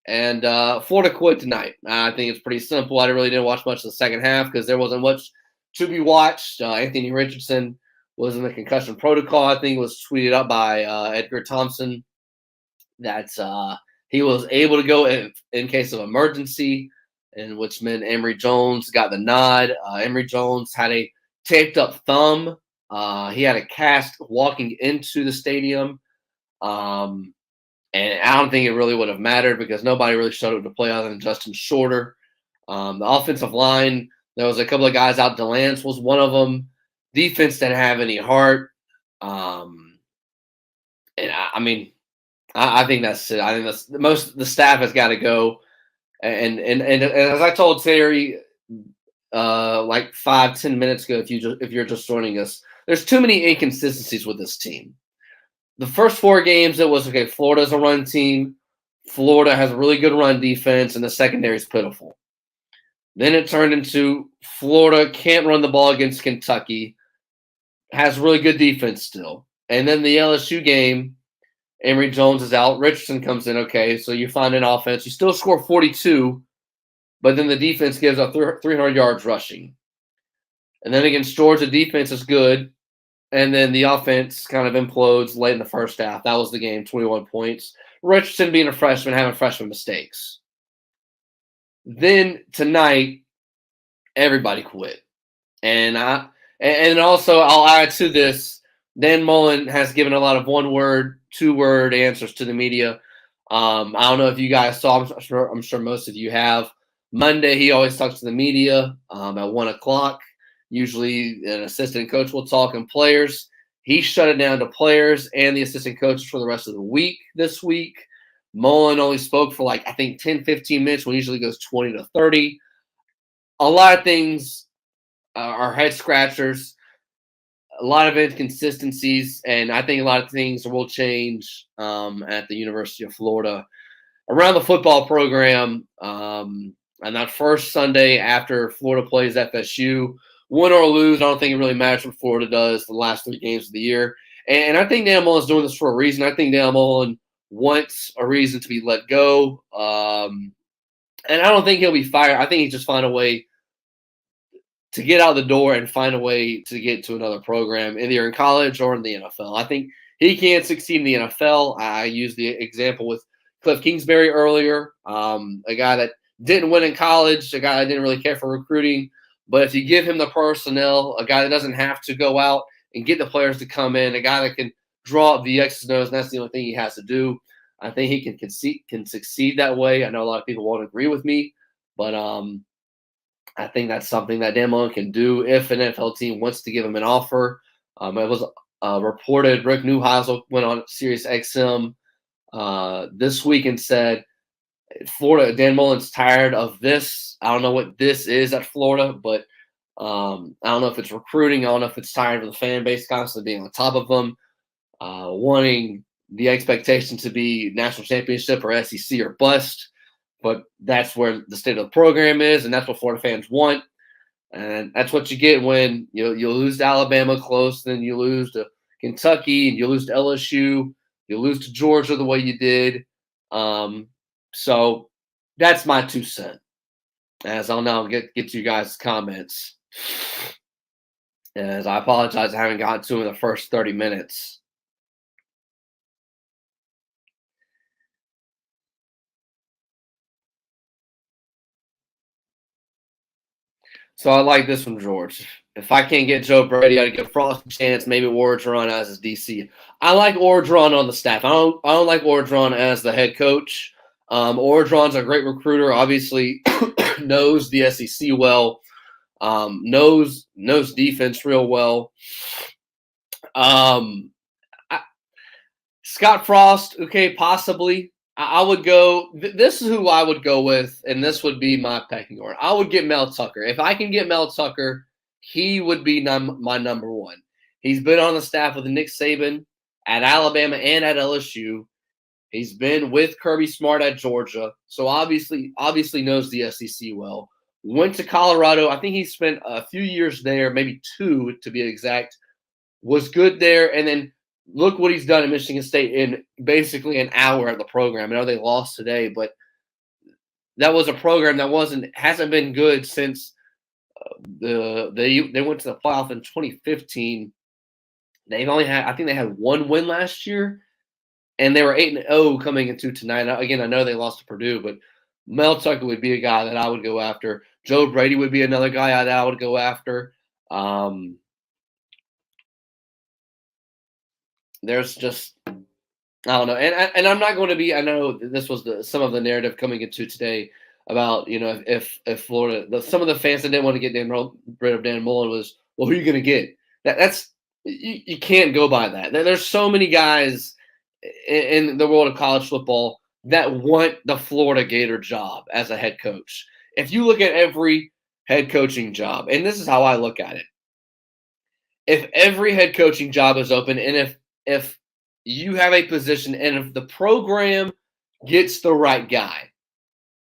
And Florida quit tonight. I think it's pretty simple. I really didn't watch much of the second half because there wasn't much to be watched. Anthony Richardson was in the concussion protocol. I think it was tweeted out by Edgar Thompson that he was able to go in case of emergency, and which meant Emory Jones got the nod. Emory Jones had a taped up thumb. He had a cast walking into the stadium. Um, and I don't think it really would have mattered because nobody really showed up to play other than Justin Shorter. The offensive line, there was a couple of guys out. Delance was one of them. Defense didn't have any heart. And I mean, I think that's it. I think that's the staff has got to go. And as I told Terry like 5-10 minutes ago, if you're just joining us, there's too many inconsistencies with this team. The first 4 games, it was okay. Florida's a run team. Florida has a really good run defense, and the secondary is pitiful. Then it turned into Florida can't run the ball against Kentucky, has really good defense still. And then the LSU game, Emory Jones is out. Richardson comes in. Okay, so you find an offense. You still score 42, but then the defense gives up 300 yards rushing. And then against Georgia, defense is good. And then the offense kind of implodes late in the first half. That was the game, 21 points. Richardson being a freshman, having freshman mistakes. Then tonight, everybody quit. And also I'll add to this, Dan Mullen has given a lot of 1-word, 2-word answers to the media. I don't know if you guys saw, I'm sure most of you have. Monday, he always talks to the media at 1 o'clock. Usually an assistant coach will talk and players. He shut it down to players and the assistant coaches for the rest of the week this week. Mullen only spoke for I think 10, 15 minutes when he usually goes 20 to 30. A lot of things are head scratchers, a lot of inconsistencies, and I think a lot of things will change at the University of Florida around the football program. And that first Sunday after Florida plays FSU, win or lose, I don't think it really matters what Florida does the last 3 games of the year. And I think Dan Mullen's doing this for a reason. I think Dan Mullen wants a reason to be let go. And I don't think he'll be fired. I think he's just find a way to get out the door and find a way to get to another program, either in college or in the NFL. I think he can't succeed in the NFL. I used the example with Cliff Kingsbury earlier, a guy that didn't win in college, a guy that didn't really care for recruiting. But if you give him the personnel, a guy that doesn't have to go out and get the players to come in, a guy that can draw up the X's and O's, and that's the only thing he has to do. I think he can succeed that way. I know a lot of people won't agree with me, but I think that's something that Dan Mullen can do if an NFL team wants to give him an offer. It was reported Rick Neuheisel went on Sirius XM this week and said Florida, Dan Mullen's tired of this. I don't know what this is at Florida, but I don't know if it's recruiting. I don't know if it's tired of the fan base constantly being on top of them, wanting the expectation to be national championship or SEC or bust. But that's where the state of the program is, and that's what Florida fans want. And that's what you get when you lose to Alabama close, then you lose to Kentucky, and you lose to LSU, you lose to Georgia the way you did. So that's my 2 cents. As I'll now get to you guys' comments. As I apologize, I haven't gotten to them in the first 30 minutes. So I like this from George. If I can't get Joe Brady, I'd give Frost a chance. Maybe Orgeron as his DC. I like Orgeron on the staff. I don't like Orgeron as the head coach. Orgeron's a great recruiter. Obviously, knows the SEC well. Knows defense real well. Scott Frost, okay, possibly. I would go. This is who I would go with, and this would be my pecking order. I would get Mel Tucker. If I can get Mel Tucker, he would be my number one. He's been on the staff with Nick Saban at Alabama and at LSU. He's been with Kirby Smart at Georgia, so obviously knows the SEC well. Went to Colorado. I think he spent a few years there, maybe 2 to be exact. Was good there, and then look what he's done at Michigan State in basically an hour at the program. I know they lost today, but that was a program that hasn't been good since they went to the playoff in 2015. They've only had, I think they had one win last year, and they were 8-0 coming into tonight. Again, I know they lost to Purdue, but Mel Tucker would be a guy that I would go after. Joe Brady would be another guy that I would go after. There's just, I don't know, and I'm not going to be. I know this was some of the narrative coming into today about, if Florida, some of the fans that didn't want to get rid of Dan Mullen was, well, who are you going to get? That's you can't go by that. There's so many guys in the world of college football that want the Florida Gator job as a head coach. If you look at every head coaching job, and this is how I look at it, if every head coaching job is open, and if you have a position, and if the program gets the right guy,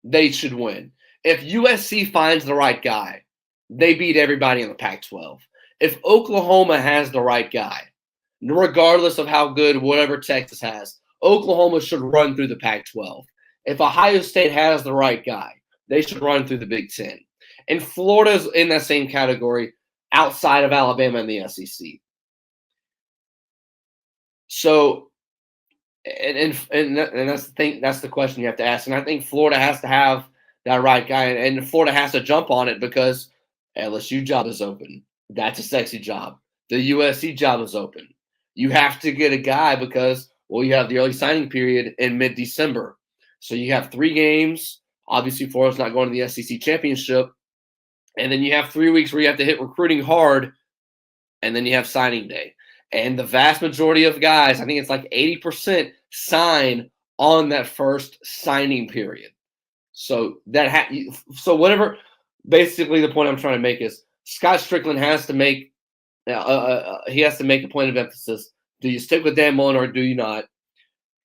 they should win. If USC finds the right guy, they beat everybody in the Pac-12. If Oklahoma has the right guy, regardless of how good whatever Texas has, Oklahoma should run through the Pac-12. If Ohio State has the right guy, they should run through the Big Ten. And Florida's in that same category outside of Alabama and the SEC. So, and that's the thing. That's the question you have to ask. And I think Florida has to have that right guy, and Florida has to jump on it because LSU job is open. That's a sexy job. The USC job is open. You have to get a guy because, well, you have the early signing period in mid-December. So you have 3 games. Obviously, Florida's not going to the SEC championship. And then you have 3 weeks where you have to hit recruiting hard, and then you have signing day. And the vast majority of guys, I think it's like 80%, sign on that first signing period. So so whatever. Basically, the point I'm trying to make is Scott Strickland has to make he has to make a point of emphasis. Do you stick with Dan Mullen or do you not?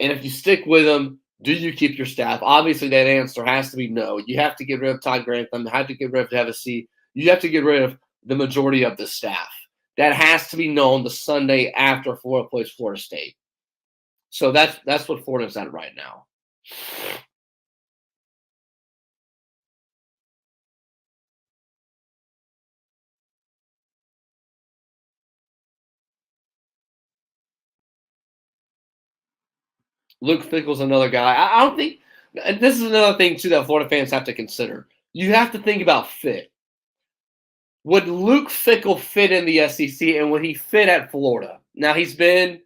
And if you stick with him, do you keep your staff? Obviously, that answer has to be no. You have to get rid of Todd Grantham. You have to get rid of Hevesy. You have to get rid of the majority of the staff. That has to be known the Sunday after Florida plays Florida State. So that's what Florida's at right now. Luke Fickell's another guy. I don't think – this is another thing, too, that Florida fans have to consider. You have to think about fit. Would Luke Fickell fit in the SEC, and would he fit at Florida? Now, he's been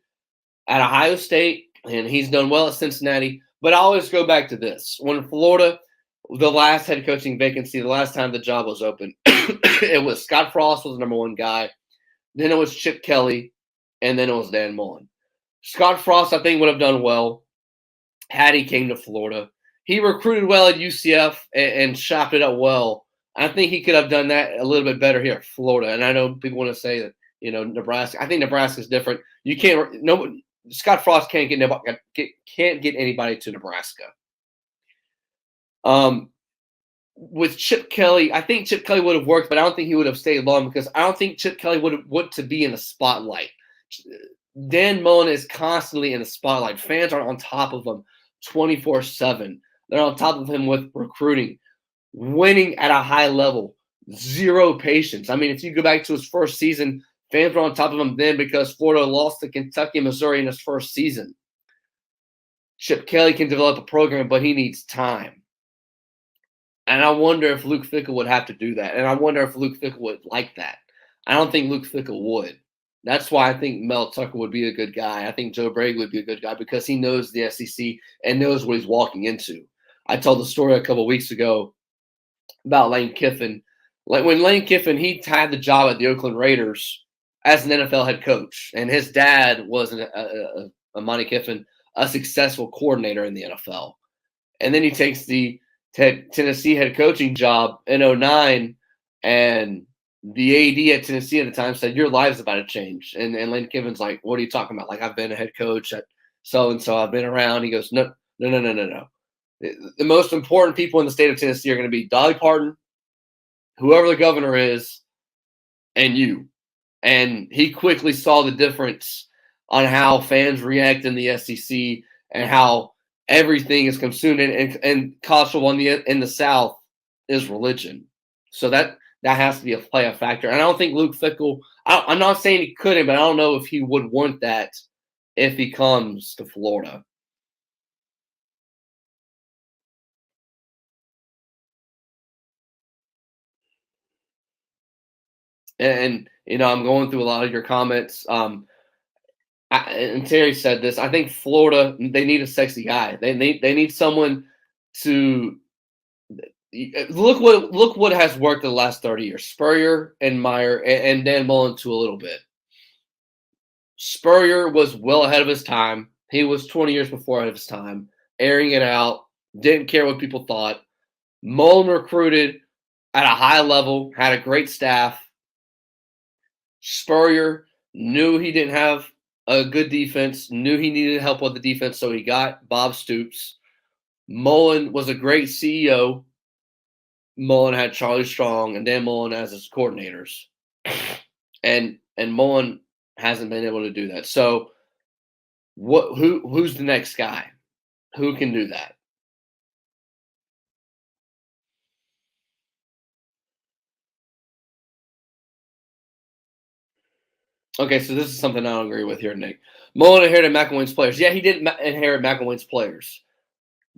at Ohio State, and he's done well at Cincinnati, but I always go back to this. When Florida, the last head coaching vacancy, the last time the job was open, it was Scott Frost was the number 1 guy. Then it was Chip Kelly, and then it was Dan Mullen. Scott Frost, I think, would have done well had he came to Florida. He recruited well at UCF and shopped it up well. I think he could have done that a little bit better here at Florida. And I know people want to say that, Nebraska. I think Nebraska is different. You can't. No, Scott Frost can't get anybody to Nebraska. With Chip Kelly, I think Chip Kelly would have worked, but I don't think he would have stayed long because I don't think Chip Kelly would have want to be in the spotlight. Dan Mullen is constantly in the spotlight. Fans are on top of him 24/7. They're on top of him with recruiting, winning at a high level, zero patience. I mean, if you go back to his first season, fans were on top of him then because Florida lost to Kentucky and Missouri in his first season. Chip Kelly can develop a program, but he needs time. And I wonder if Luke Fickell would have to do that. And I wonder if Luke Fickell would like that. I don't think Luke Fickell would. That's why I think Mel Tucker would be a good guy. I think Joe Brady would be a good guy because he knows the SEC and knows what he's walking into. I told the story a couple of weeks ago about Lane Kiffin. When Lane Kiffin, he had the job at the Oakland Raiders as an NFL head coach, and his dad was Monty Kiffin, a successful coordinator in the NFL. And then he takes the Tennessee head coaching job in 2009, and the AD at Tennessee at the time said, your life's about to change. And Lane Kiffin's like, what are you talking about? Like, I've been a head coach at so-and-so. I've been around. He goes, no. The most important people in the state of Tennessee are going to be Dolly Parton, whoever the governor is, and you. And he quickly saw the difference on how fans react in the SEC and how everything is consumed, and college football in the South is religion. So that has to be play a factor. And I don't think Luke Fickell. I'm not saying he couldn't, but I don't know if he would want that if he comes to Florida. And I'm going through a lot of your comments. And Terry said this. I think Florida, they need a sexy guy. They need someone to look what has worked the last 30 years. Spurrier and Meyer and Dan Mullen too a little bit. Spurrier was well ahead of his time. He was 20 years before ahead of his time, airing it out, didn't care what people thought. Mullen recruited at a high level, had a great staff. Spurrier knew he didn't have a good defense, knew he needed help with the defense, so he got Bob Stoops. Mullen was a great CEO. Mullen had Charlie Strong and Dan Mullen as his coordinators. And Mullen hasn't been able to do that. So who's the next guy? Who can do that? Okay, so this is something I don't agree with here, Nick. Mullen inherited McElwain's players. Yeah, he didn't inherit McElwain's players.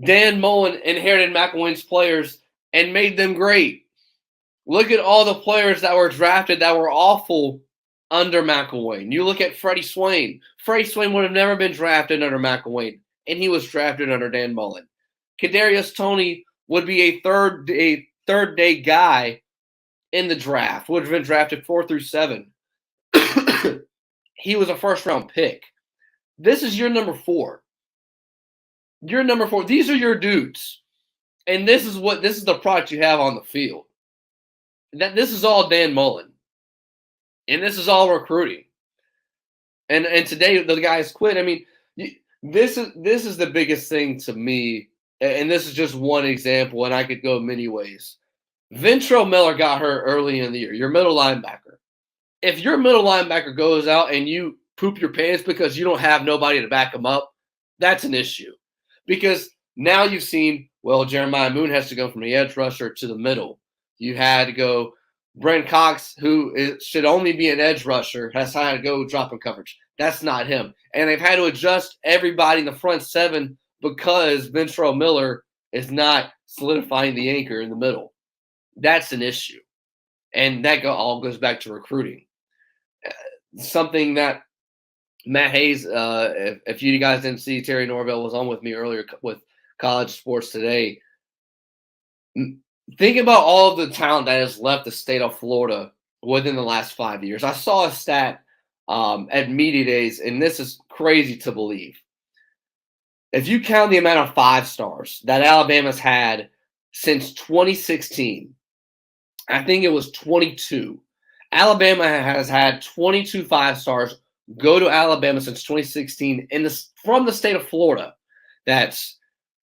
Dan Mullen inherited McElwain's players and made them great. Look at all the players that were drafted that were awful under McElwain. You look at Freddie Swain. Freddie Swain would have never been drafted under McElwain, and he was drafted under Dan Mullen. Kadarius Toney would be a third day guy in the draft. Would have been drafted 4 through 7. He was a first-round pick. This is your number 4. You're number 4. These are your dudes. And this is the product you have on the field. This is all Dan Mullen. And this is all recruiting. And today the guys quit. I mean, this is the biggest thing to me, and this is just one example, and I could go many ways. Ventrell Miller got hurt early in the year. Your middle linebacker. If your middle linebacker goes out and you poop your pants because you don't have nobody to back him up, that's an issue. Because now you've seen, well, Jeremiah Moon has to go from the edge rusher to the middle. You had to go Brent Cox, who should only be an edge rusher, has had to go dropping coverage. That's not him. And they've had to adjust everybody in the front 7 because Ventrell Miller is not solidifying the anchor in the middle. That's an issue. And that all goes back to recruiting. Something that Matt Hayes, if you guys didn't see, Terry Norvell was on with me earlier with College Sports Today. Think about all of the talent that has left the state of Florida within the last 5 years. I saw a stat at Media Days, and this is crazy to believe. If you count the amount of 5-stars that Alabama's had since 2016, I think it was 22. Alabama has had 22 5-stars go to Alabama since 2016 from the state of Florida. That's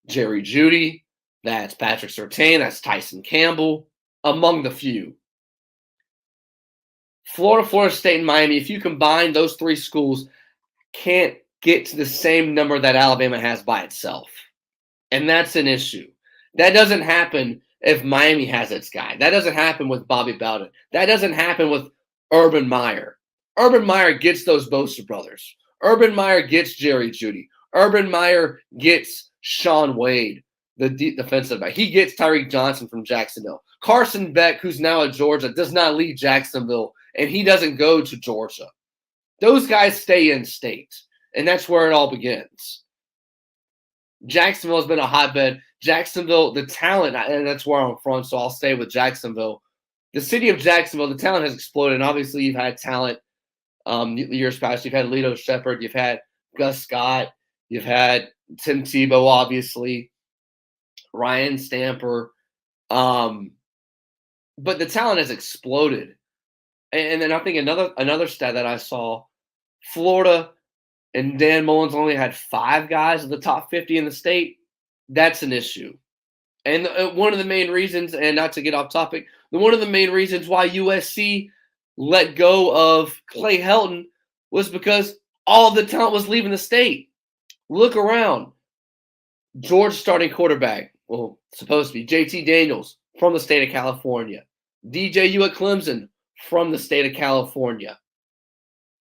Jerry Jeudy, that's Patrick Surtain, that's Tyson Campbell, among the few. Florida State, and Miami, if you combine those 3 schools, can't get to the same number that Alabama has by itself. And that's an issue. That doesn't happen if Miami has its guy. That doesn't happen with Bobby Bowden. That doesn't happen with Urban Meyer. Urban Meyer gets those Bosa brothers. Urban Meyer gets Jerry Jeudy. Urban Meyer gets Sean Wade, the defensive back. He gets Tyreek Johnson from Jacksonville. Carson Beck, who's now at Georgia, does not leave Jacksonville, and he doesn't go to Georgia. Those guys stay in state, and that's where it all begins. Jacksonville has been a hotbed. Jacksonville, the talent, and that's where I'm from, so I'll stay with Jacksonville. The city of Jacksonville, the talent has exploded. And obviously, you've had talent years past. You've had Lito Shepherd. You've had Gus Scott. You've had Tim Tebow, obviously. Ryan Stamper. But the talent has exploded. And then I think another stat that I saw, Florida and Dan Mullen's only had 5 guys of the top 50 in the state. That's an issue. And one of the main reasons, and not to get off topic, one of the main reasons why USC let go of Clay Helton was because all of the talent was leaving the state. Look around. George starting quarterback, well, supposed to be JT Daniels from the state of California. DJU at Clemson from the state of California.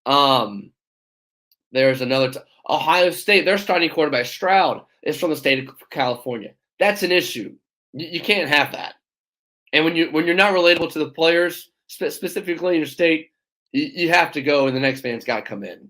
There's another Ohio State. Their starting quarterback Stroud is from the state of California. That's an issue. You can't have that. And when you're not relatable to the players, specifically in your state, you have to go, and the next man's got to come in.